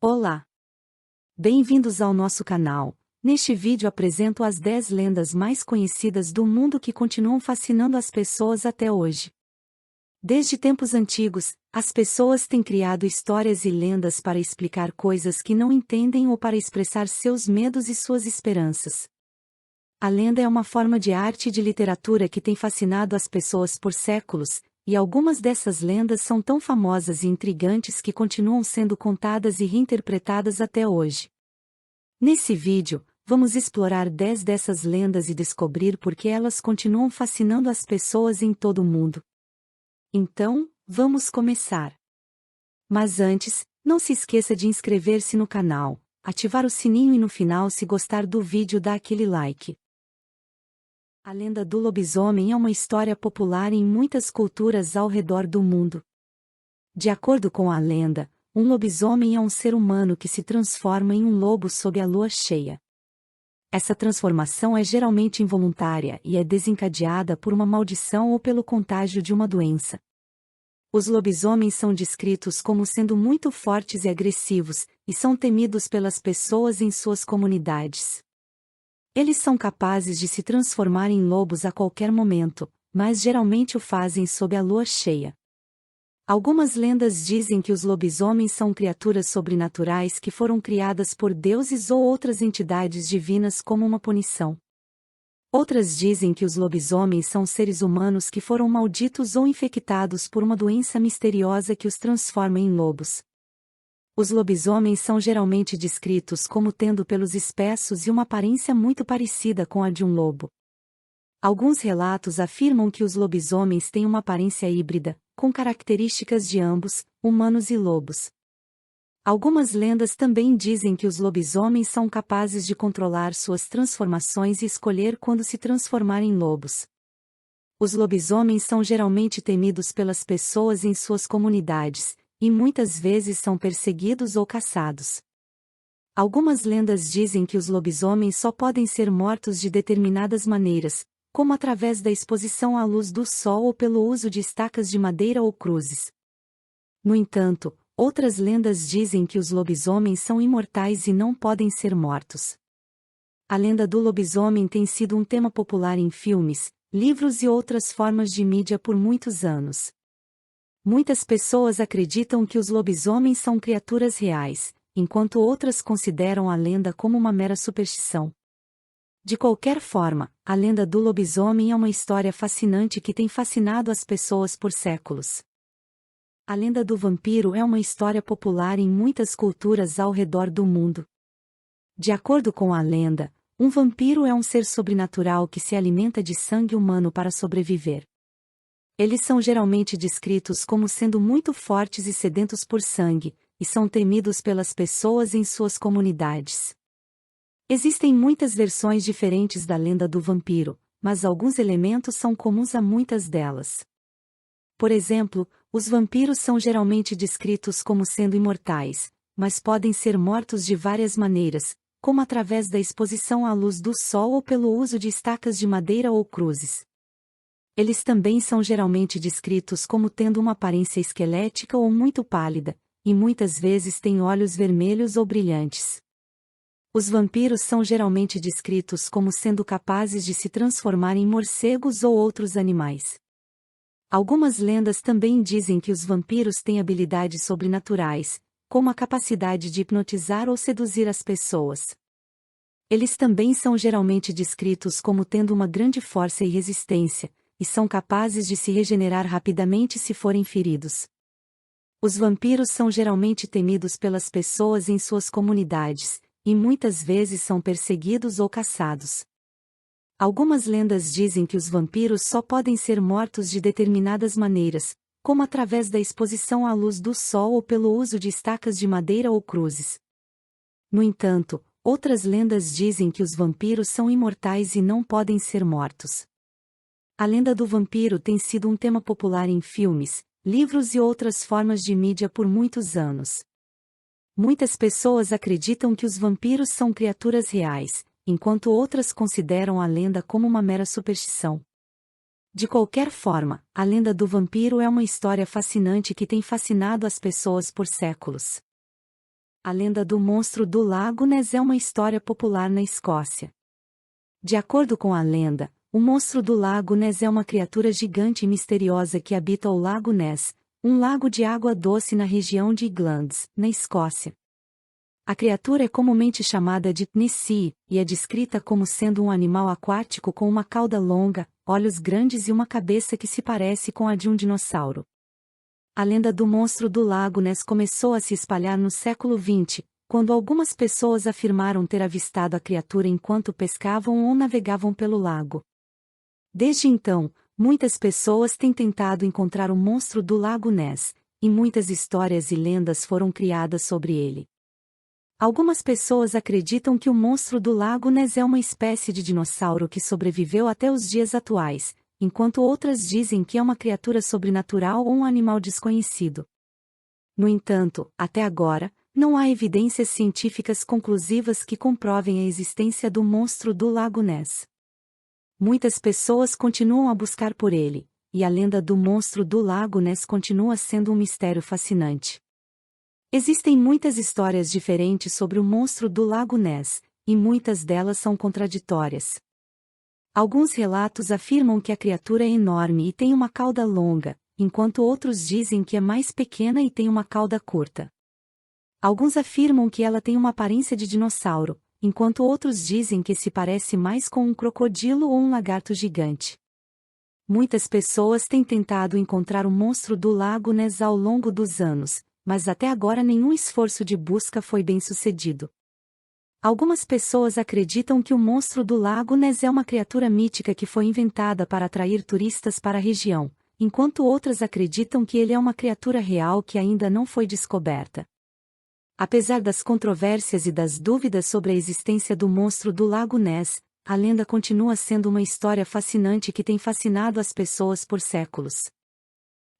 Olá! Bem-vindos ao nosso canal. Neste vídeo apresento as 10 lendas mais conhecidas do mundo que continuam fascinando as pessoas até hoje. Desde tempos antigos, as pessoas têm criado histórias e lendas para explicar coisas que não entendem ou para expressar seus medos e suas esperanças. A lenda é uma forma de arte e de literatura que tem fascinado as pessoas por séculos, e algumas dessas lendas são tão famosas e intrigantes que continuam sendo contadas e reinterpretadas até hoje. Nesse vídeo, vamos explorar 10 dessas lendas e descobrir por que elas continuam fascinando as pessoas em todo o mundo. Então, vamos começar. Mas antes, não se esqueça de inscrever-se no canal, ativar o sininho e no final, se gostar do vídeo, dá aquele like. A lenda do lobisomem é uma história popular em muitas culturas ao redor do mundo. De acordo com a lenda, um lobisomem é um ser humano que se transforma em um lobo sob a lua cheia. Essa transformação é geralmente involuntária e é desencadeada por uma maldição ou pelo contágio de uma doença. Os lobisomens são descritos como sendo muito fortes e agressivos, e são temidos pelas pessoas em suas comunidades. Eles são capazes de se transformar em lobos a qualquer momento, mas geralmente o fazem sob a lua cheia. Algumas lendas dizem que os lobisomens são criaturas sobrenaturais que foram criadas por deuses ou outras entidades divinas como uma punição. Outras dizem que os lobisomens são seres humanos que foram malditos ou infectados por uma doença misteriosa que os transforma em lobos. Os lobisomens são geralmente descritos como tendo pelos espessos e uma aparência muito parecida com a de um lobo. Alguns relatos afirmam que os lobisomens têm uma aparência híbrida, com características de ambos, humanos e lobos. Algumas lendas também dizem que os lobisomens são capazes de controlar suas transformações e escolher quando se transformar em lobos. Os lobisomens são geralmente temidos pelas pessoas em suas comunidades, e muitas vezes são perseguidos ou caçados. Algumas lendas dizem que os lobisomens só podem ser mortos de determinadas maneiras, como através da exposição à luz do sol ou pelo uso de estacas de madeira ou cruzes. No entanto, outras lendas dizem que os lobisomens são imortais e não podem ser mortos. A lenda do lobisomem tem sido um tema popular em filmes, livros e outras formas de mídia por muitos anos. Muitas pessoas acreditam que os lobisomens são criaturas reais, enquanto outras consideram a lenda como uma mera superstição. De qualquer forma, a lenda do lobisomem é uma história fascinante que tem fascinado as pessoas por séculos. A lenda do vampiro é uma história popular em muitas culturas ao redor do mundo. De acordo com a lenda, um vampiro é um ser sobrenatural que se alimenta de sangue humano para sobreviver. Eles são geralmente descritos como sendo muito fortes e sedentos por sangue, e são temidos pelas pessoas em suas comunidades. Existem muitas versões diferentes da lenda do vampiro, mas alguns elementos são comuns a muitas delas. Por exemplo, os vampiros são geralmente descritos como sendo imortais, mas podem ser mortos de várias maneiras, como através da exposição à luz do sol ou pelo uso de estacas de madeira ou cruzes. Eles também são geralmente descritos como tendo uma aparência esquelética ou muito pálida, e muitas vezes têm olhos vermelhos ou brilhantes. Os vampiros são geralmente descritos como sendo capazes de se transformar em morcegos ou outros animais. Algumas lendas também dizem que os vampiros têm habilidades sobrenaturais, como a capacidade de hipnotizar ou seduzir as pessoas. Eles também são geralmente descritos como tendo uma grande força e resistência, e são capazes de se regenerar rapidamente se forem feridos. Os vampiros são geralmente temidos pelas pessoas em suas comunidades, e muitas vezes são perseguidos ou caçados. Algumas lendas dizem que os vampiros só podem ser mortos de determinadas maneiras, como através da exposição à luz do sol ou pelo uso de estacas de madeira ou cruzes. No entanto, outras lendas dizem que os vampiros são imortais e não podem ser mortos. A lenda do vampiro tem sido um tema popular em filmes, livros e outras formas de mídia por muitos anos. Muitas pessoas acreditam que os vampiros são criaturas reais, enquanto outras consideram a lenda como uma mera superstição. De qualquer forma, a lenda do vampiro é uma história fascinante que tem fascinado as pessoas por séculos. A lenda do monstro do Lago Ness é uma história popular na Escócia. De acordo com a lenda, o monstro do Lago Ness é uma criatura gigante e misteriosa que habita o Lago Ness, um lago de água doce na região de Highlands, na Escócia. A criatura é comumente chamada de Nessie, e é descrita como sendo um animal aquático com uma cauda longa, olhos grandes e uma cabeça que se parece com a de um dinossauro. A lenda do monstro do Lago Ness começou a se espalhar no século XX, quando algumas pessoas afirmaram ter avistado a criatura enquanto pescavam ou navegavam pelo lago. Desde então, muitas pessoas têm tentado encontrar o monstro do Lago Ness, e muitas histórias e lendas foram criadas sobre ele. Algumas pessoas acreditam que o monstro do Lago Ness é uma espécie de dinossauro que sobreviveu até os dias atuais, enquanto outras dizem que é uma criatura sobrenatural ou um animal desconhecido. No entanto, até agora, não há evidências científicas conclusivas que comprovem a existência do monstro do Lago Ness. Muitas pessoas continuam a buscar por ele, e a lenda do monstro do Lago Ness continua sendo um mistério fascinante. Existem muitas histórias diferentes sobre o monstro do Lago Ness, e muitas delas são contraditórias. Alguns relatos afirmam que a criatura é enorme e tem uma cauda longa, enquanto outros dizem que é mais pequena e tem uma cauda curta. Alguns afirmam que ela tem uma aparência de dinossauro, enquanto outros dizem que se parece mais com um crocodilo ou um lagarto gigante. Muitas pessoas têm tentado encontrar o monstro do Lago Ness ao longo dos anos, mas até agora nenhum esforço de busca foi bem-sucedido. Algumas pessoas acreditam que o monstro do Lago Ness é uma criatura mítica que foi inventada para atrair turistas para a região, enquanto outras acreditam que ele é uma criatura real que ainda não foi descoberta. Apesar das controvérsias e das dúvidas sobre a existência do monstro do Lago Ness, a lenda continua sendo uma história fascinante que tem fascinado as pessoas por séculos.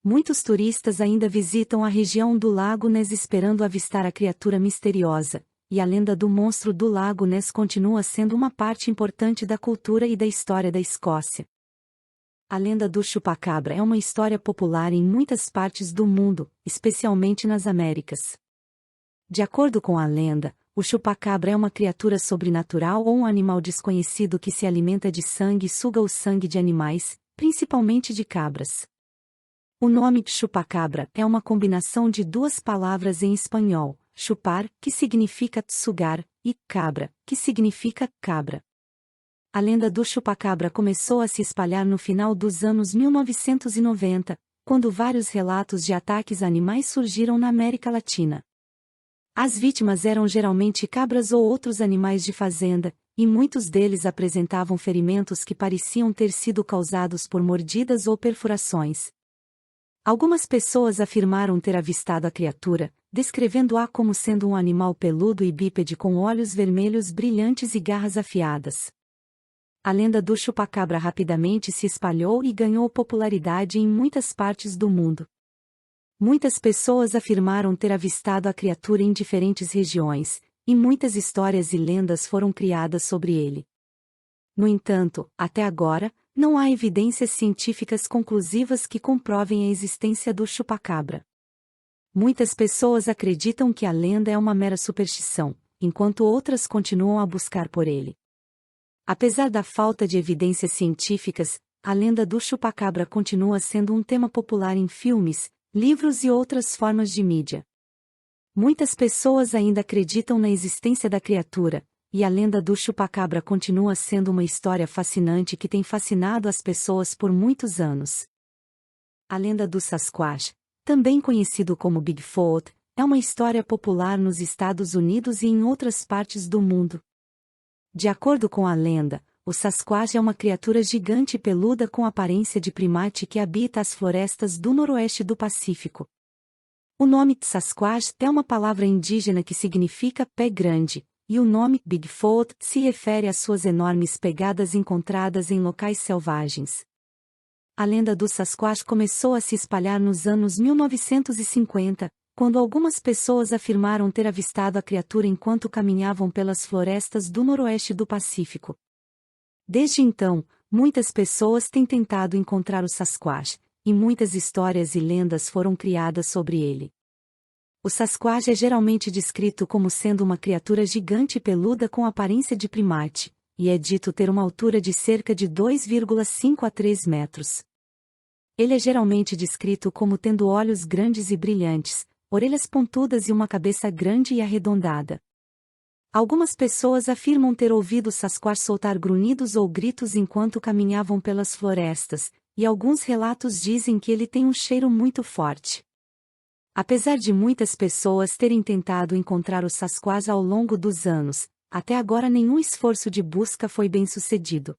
Muitos turistas ainda visitam a região do Lago Ness esperando avistar a criatura misteriosa, e a lenda do monstro do Lago Ness continua sendo uma parte importante da cultura e da história da Escócia. A lenda do chupacabra é uma história popular em muitas partes do mundo, especialmente nas Américas. De acordo com a lenda, o chupacabra é uma criatura sobrenatural ou um animal desconhecido que se alimenta de sangue e suga o sangue de animais, principalmente de cabras. O nome chupacabra é uma combinação de duas palavras em espanhol, chupar, que significa sugar, e cabra, que significa cabra. A lenda do chupacabra começou a se espalhar no final dos anos 1990, quando vários relatos de ataques a animais surgiram na América Latina. As vítimas eram geralmente cabras ou outros animais de fazenda, e muitos deles apresentavam ferimentos que pareciam ter sido causados por mordidas ou perfurações. Algumas pessoas afirmaram ter avistado a criatura, descrevendo-a como sendo um animal peludo e bípede com olhos vermelhos brilhantes e garras afiadas. A lenda do chupacabra rapidamente se espalhou e ganhou popularidade em muitas partes do mundo. Muitas pessoas afirmaram ter avistado a criatura em diferentes regiões, e muitas histórias e lendas foram criadas sobre ele. No entanto, até agora, não há evidências científicas conclusivas que comprovem a existência do chupacabra. Muitas pessoas acreditam que a lenda é uma mera superstição, enquanto outras continuam a buscar por ele. Apesar da falta de evidências científicas, a lenda do chupacabra continua sendo um tema popular em filmes, livros e outras formas de mídia. Muitas pessoas ainda acreditam na existência da criatura, e a lenda do chupacabra continua sendo uma história fascinante que tem fascinado as pessoas por muitos anos. A lenda do Sasquatch, também conhecido como Bigfoot, é uma história popular nos Estados Unidos e em outras partes do mundo. De acordo com a lenda, o Sasquatch é uma criatura gigante e peluda com aparência de primate que habita as florestas do noroeste do Pacífico. O nome Sasquatch é uma palavra indígena que significa pé grande, e o nome Bigfoot se refere às suas enormes pegadas encontradas em locais selvagens. A lenda do Sasquatch começou a se espalhar nos anos 1950, quando algumas pessoas afirmaram ter avistado a criatura enquanto caminhavam pelas florestas do noroeste do Pacífico. Desde então, muitas pessoas têm tentado encontrar o Sasquatch, e muitas histórias e lendas foram criadas sobre ele. O Sasquatch é geralmente descrito como sendo uma criatura gigante e peluda com aparência de primate, e é dito ter uma altura de cerca de 2,5 a 3 metros. Ele é geralmente descrito como tendo olhos grandes e brilhantes, orelhas pontudas e uma cabeça grande e arredondada. Algumas pessoas afirmam ter ouvido o Sasquatch soltar grunhidos ou gritos enquanto caminhavam pelas florestas, e alguns relatos dizem que ele tem um cheiro muito forte. Apesar de muitas pessoas terem tentado encontrar o Sasquatch ao longo dos anos, até agora nenhum esforço de busca foi bem-sucedido.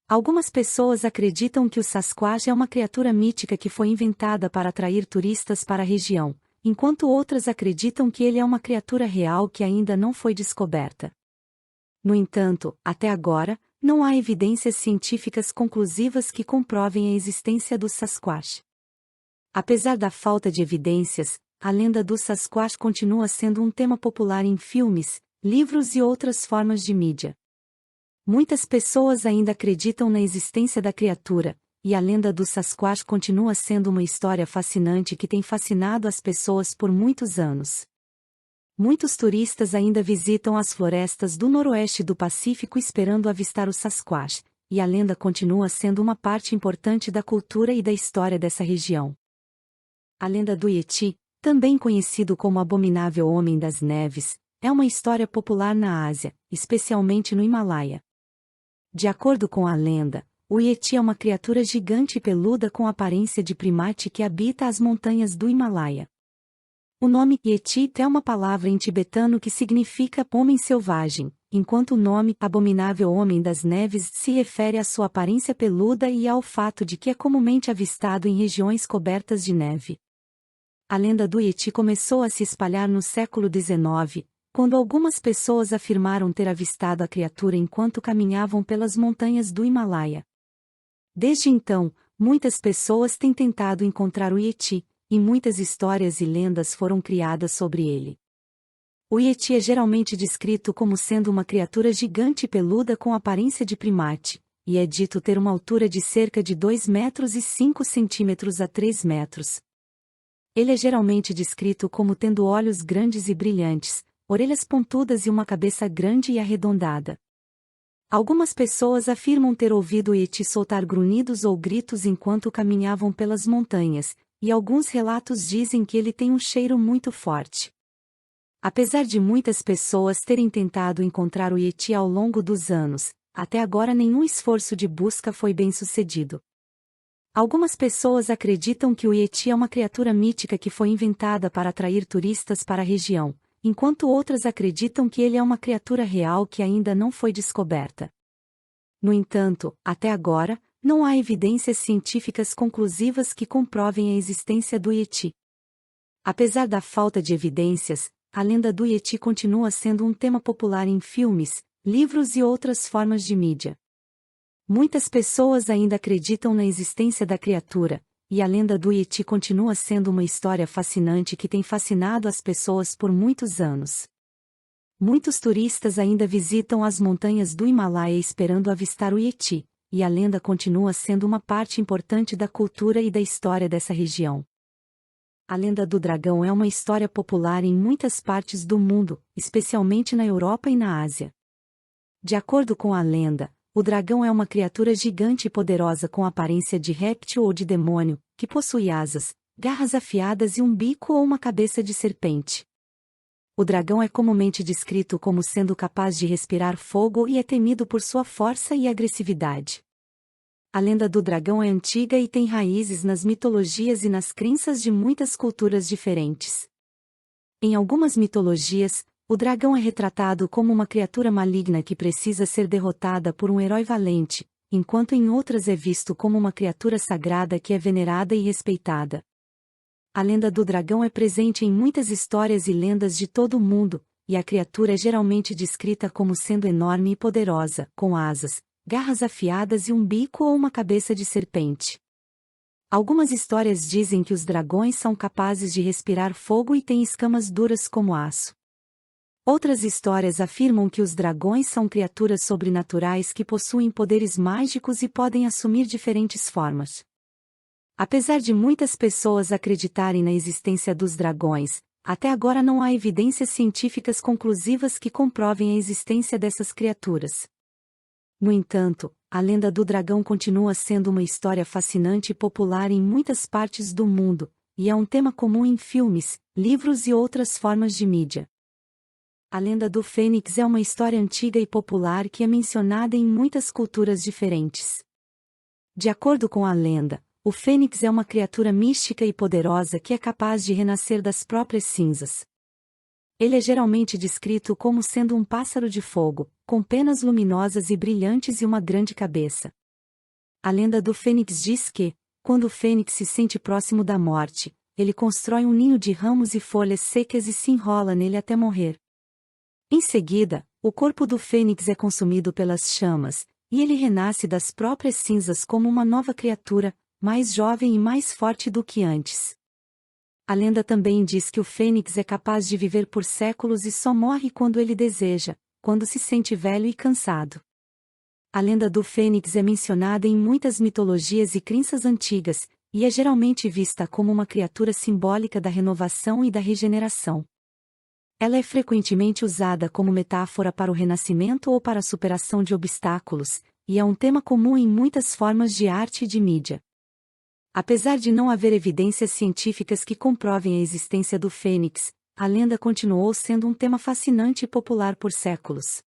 Algumas pessoas acreditam que o Sasquatch é uma criatura mítica que foi inventada para atrair turistas para a região, enquanto outras acreditam que ele é uma criatura real que ainda não foi descoberta. No entanto, até agora, não há evidências científicas conclusivas que comprovem a existência do Sasquatch. Apesar da falta de evidências, a lenda do Sasquatch continua sendo um tema popular em filmes, livros e outras formas de mídia. Muitas pessoas ainda acreditam na existência da criatura, e a lenda do Sasquatch continua sendo uma história fascinante que tem fascinado as pessoas por muitos anos. Muitos turistas ainda visitam as florestas do noroeste do Pacífico esperando avistar o Sasquatch, e a lenda continua sendo uma parte importante da cultura e da história dessa região. A lenda do Yeti, também conhecido como Abominável Homem das Neves, é uma história popular na Ásia, especialmente no Himalaia. De acordo com a lenda, o Yeti é uma criatura gigante e peluda com aparência de primate que habita as montanhas do Himalaia. O nome Yeti é uma palavra em tibetano que significa homem selvagem, enquanto o nome Abominável Homem das Neves se refere à sua aparência peluda e ao fato de que é comumente avistado em regiões cobertas de neve. A lenda do Yeti começou a se espalhar no século XIX, quando algumas pessoas afirmaram ter avistado a criatura enquanto caminhavam pelas montanhas do Himalaia. Desde então, muitas pessoas têm tentado encontrar o Yeti, e muitas histórias e lendas foram criadas sobre ele. O Yeti é geralmente descrito como sendo uma criatura gigante e peluda com aparência de primate, e é dito ter uma altura de cerca de 2 metros e 5 centímetros a 3 metros. Ele é geralmente descrito como tendo olhos grandes e brilhantes, orelhas pontudas e uma cabeça grande e arredondada. Algumas pessoas afirmam ter ouvido o Yeti soltar grunhidos ou gritos enquanto caminhavam pelas montanhas, e alguns relatos dizem que ele tem um cheiro muito forte. Apesar de muitas pessoas terem tentado encontrar o Yeti ao longo dos anos, até agora nenhum esforço de busca foi bem-sucedido. Algumas pessoas acreditam que o Yeti é uma criatura mítica que foi inventada para atrair turistas para a região, enquanto outras acreditam que ele é uma criatura real que ainda não foi descoberta. No entanto, até agora, não há evidências científicas conclusivas que comprovem a existência do Yeti. Apesar da falta de evidências, a lenda do Yeti continua sendo um tema popular em filmes, livros e outras formas de mídia. Muitas pessoas ainda acreditam na existência da criatura, e a lenda do Yeti continua sendo uma história fascinante que tem fascinado as pessoas por muitos anos. Muitos turistas ainda visitam as montanhas do Himalaia esperando avistar o Yeti, e a lenda continua sendo uma parte importante da cultura e da história dessa região. A lenda do dragão é uma história popular em muitas partes do mundo, especialmente na Europa e na Ásia. De acordo com a lenda, o dragão é uma criatura gigante e poderosa com aparência de réptil ou de demônio, que possui asas, garras afiadas e um bico ou uma cabeça de serpente. O dragão é comumente descrito como sendo capaz de respirar fogo e é temido por sua força e agressividade. A lenda do dragão é antiga e tem raízes nas mitologias e nas crenças de muitas culturas diferentes. Em algumas mitologias, o dragão é retratado como uma criatura maligna que precisa ser derrotada por um herói valente, enquanto em outras é visto como uma criatura sagrada que é venerada e respeitada. A lenda do dragão é presente em muitas histórias e lendas de todo o mundo, e a criatura é geralmente descrita como sendo enorme e poderosa, com asas, garras afiadas e um bico ou uma cabeça de serpente. Algumas histórias dizem que os dragões são capazes de respirar fogo e têm escamas duras como aço. Outras histórias afirmam que os dragões são criaturas sobrenaturais que possuem poderes mágicos e podem assumir diferentes formas. Apesar de muitas pessoas acreditarem na existência dos dragões, até agora não há evidências científicas conclusivas que comprovem a existência dessas criaturas. No entanto, a lenda do dragão continua sendo uma história fascinante e popular em muitas partes do mundo, e é um tema comum em filmes, livros e outras formas de mídia. A lenda do Fênix é uma história antiga e popular que é mencionada em muitas culturas diferentes. De acordo com a lenda, o Fênix é uma criatura mística e poderosa que é capaz de renascer das próprias cinzas. Ele é geralmente descrito como sendo um pássaro de fogo, com penas luminosas e brilhantes e uma grande cabeça. A lenda do Fênix diz que, quando o Fênix se sente próximo da morte, ele constrói um ninho de ramos e folhas secas e se enrola nele até morrer. Em seguida, o corpo do Fênix é consumido pelas chamas, e ele renasce das próprias cinzas como uma nova criatura, mais jovem e mais forte do que antes. A lenda também diz que o Fênix é capaz de viver por séculos e só morre quando ele deseja, quando se sente velho e cansado. A lenda do Fênix é mencionada em muitas mitologias e crenças antigas, e é geralmente vista como uma criatura simbólica da renovação e da regeneração. Ela é frequentemente usada como metáfora para o renascimento ou para a superação de obstáculos, e é um tema comum em muitas formas de arte e de mídia. Apesar de não haver evidências científicas que comprovem a existência do Fênix, a lenda continuou sendo um tema fascinante e popular por séculos.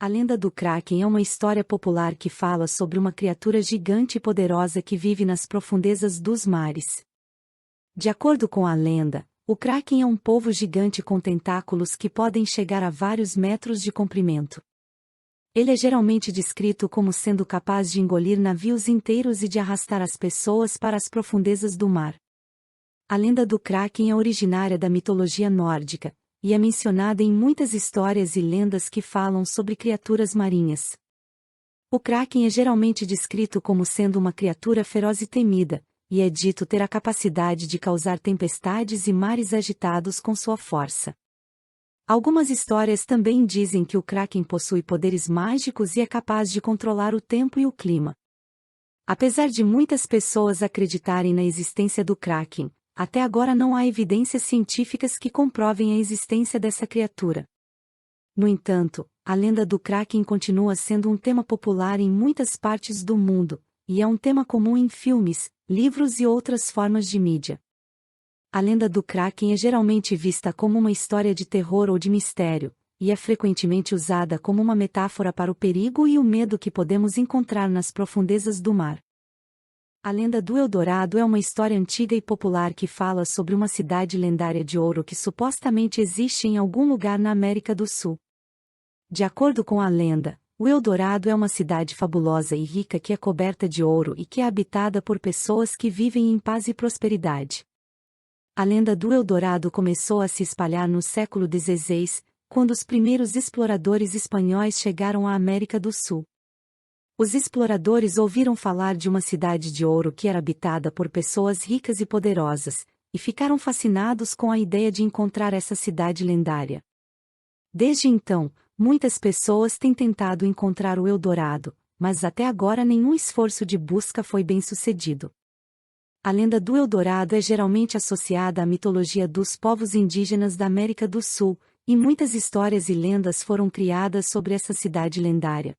A lenda do Kraken é uma história popular que fala sobre uma criatura gigante e poderosa que vive nas profundezas dos mares. De acordo com a lenda, o Kraken é um polvo gigante com tentáculos que podem chegar a vários metros de comprimento. Ele é geralmente descrito como sendo capaz de engolir navios inteiros e de arrastar as pessoas para as profundezas do mar. A lenda do Kraken é originária da mitologia nórdica, e é mencionada em muitas histórias e lendas que falam sobre criaturas marinhas. O Kraken é geralmente descrito como sendo uma criatura feroz e temida, e é dito ter a capacidade de causar tempestades e mares agitados com sua força. Algumas histórias também dizem que o Kraken possui poderes mágicos e é capaz de controlar o tempo e o clima. Apesar de muitas pessoas acreditarem na existência do Kraken, até agora não há evidências científicas que comprovem a existência dessa criatura. No entanto, a lenda do Kraken continua sendo um tema popular em muitas partes do mundo, e é um tema comum em filmes, livros e outras formas de mídia. A lenda do Kraken é geralmente vista como uma história de terror ou de mistério, e é frequentemente usada como uma metáfora para o perigo e o medo que podemos encontrar nas profundezas do mar. A lenda do Eldorado é uma história antiga e popular que fala sobre uma cidade lendária de ouro que supostamente existe em algum lugar na América do Sul. De acordo com a lenda, o Eldorado é uma cidade fabulosa e rica que é coberta de ouro e que é habitada por pessoas que vivem em paz e prosperidade. A lenda do Eldorado começou a se espalhar no século XVI, quando os primeiros exploradores espanhóis chegaram à América do Sul. Os exploradores ouviram falar de uma cidade de ouro que era habitada por pessoas ricas e poderosas, e ficaram fascinados com a ideia de encontrar essa cidade lendária. Desde então, muitas pessoas têm tentado encontrar o Eldorado, mas até agora nenhum esforço de busca foi bem-sucedido. A lenda do Eldorado é geralmente associada à mitologia dos povos indígenas da América do Sul, e muitas histórias e lendas foram criadas sobre essa cidade lendária.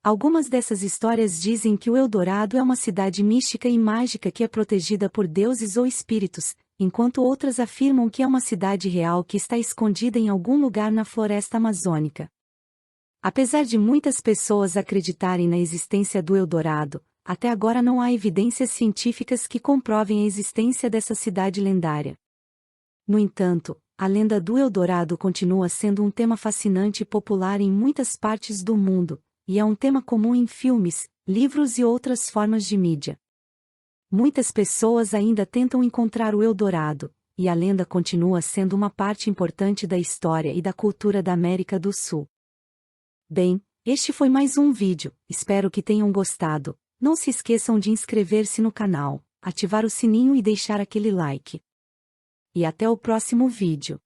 Algumas dessas histórias dizem que o Eldorado é uma cidade mística e mágica que é protegida por deuses ou espíritos, enquanto outras afirmam que é uma cidade real que está escondida em algum lugar na floresta amazônica. Apesar de muitas pessoas acreditarem na existência do Eldorado, até agora não há evidências científicas que comprovem a existência dessa cidade lendária. No entanto, a lenda do Eldorado continua sendo um tema fascinante e popular em muitas partes do mundo, e é um tema comum em filmes, livros e outras formas de mídia. Muitas pessoas ainda tentam encontrar o Eldorado, e a lenda continua sendo uma parte importante da história e da cultura da América do Sul. Bem, este foi mais um vídeo, espero que tenham gostado. Não se esqueçam de inscrever-se no canal, ativar o sininho e deixar aquele like. E até o próximo vídeo.